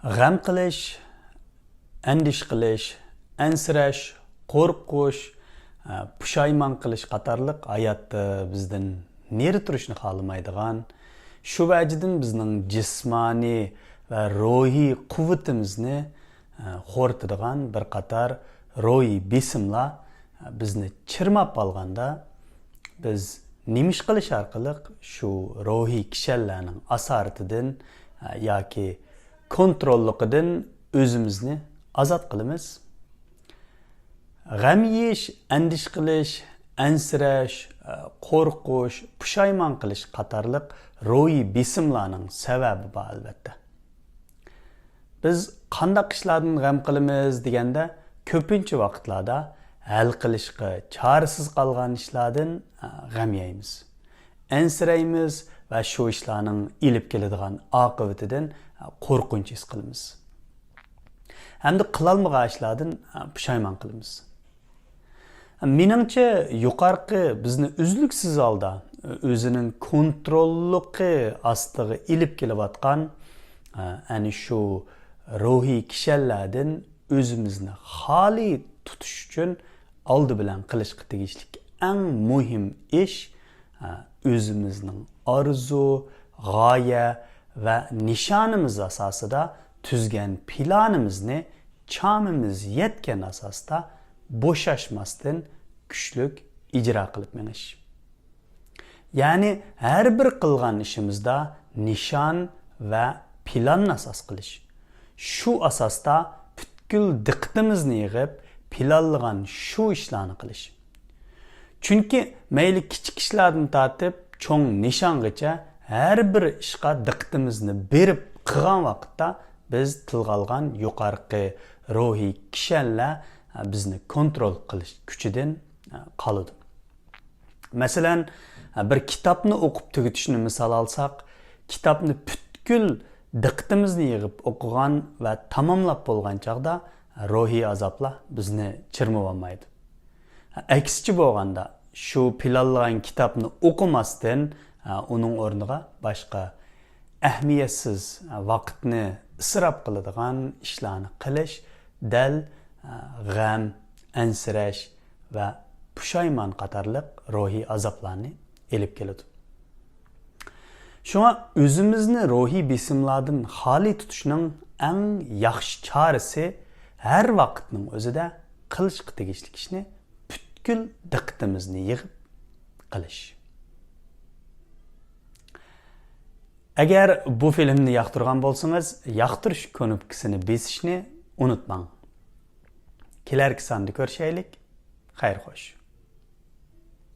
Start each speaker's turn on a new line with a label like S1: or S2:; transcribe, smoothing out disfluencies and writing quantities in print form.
S1: G'am qilish, andish qilish, ansirash, qo'rqish, pushaymon qilish qatorliq hayotda bizdan neri turishni xohlamaydigan, shu vajdan bizning jismoniy va ruhiy quvvatimizni xo'rtadigan bir qator ruhiy besimlar bizni chirmab olganda biz nima ish qilish orqali shu ruhiy kishanlarning asoratidan yoki kontrolliqidan o'zimizni ozod qilamiz. G'am yeyish, andish qilish, ansirash, qo'rqish, pushaymon qilish qatorliq ruhiy besimlarning sababi bor albatta. Biz qandaq ishlardan g'am qilamiz deganda ko'pincha vaqtlarda hal qilishga chorasiz qolgan ishlardan g'am yeymiz. Ansiraymiz va shu ishlarning ilib keladigan oqibatidan qo'rqinch his qilamiz. Hamda qilolmagan ishlardan pushaymon qilamiz. Meningcha yuqorqi bizni uzluksiz holda o'zining kontrolliqi ostiga ilib kelayotgan ana shu ruhiy kishanlardan o'zimizni xoli tutish uchun oldi bilan qilishga tegishli eng muhim ish o'zimizning orzu, g'oya va nishonimiz asosida tuzgan planimizni chamimiz yetgan asosda bo'shashmasdan kuchlik ijro qilib menish. Ya'ni har bir qilgan ishimizda nishon va planni asos qilish. Shu asosda butkul diqqatimizni yig'ib planlagan shu ishlarni qilish. Chunki mayli kichik ishlardan tortib cho'ng nishongacha har bir ishga diqqatimizni berib qilgan vaqtda biz tilga olgan yuqorqi ruhiy kishanlar bizni kontrol qilish kuchidan qoladi. Masalan, bir kitobni o'qib tugatishni misol olsak, kitobni butkul diqqatimizni yig'ib o'qigan va tamomlab bo'lgan chaqda ruhiy azoblar bizni chirmab olmaydi. Aksicha bo'lganda, shu planlagan kitobni o'qimasdan uning o'rniga boshqa ahamiyatsiz vaqtni isrof qiladigan ishlarni qilish dal g'am, ansirash va pushaymon qatorliq ruhiy azoblarni elib keladi. Shunga o'zimizni ruhiy besimlardan xoli tutishning eng yaxshi chorasi har vaqtning o'zida qilishga tegishli ishni butkul diqqatimizni yig'ib qilish. Agar bu filmni yoqtirgan bo'lsangiz, yoqtirish knopkasini besishni unutmang. Kelarki sonda ko'rishaylik. Xayr xo'sh.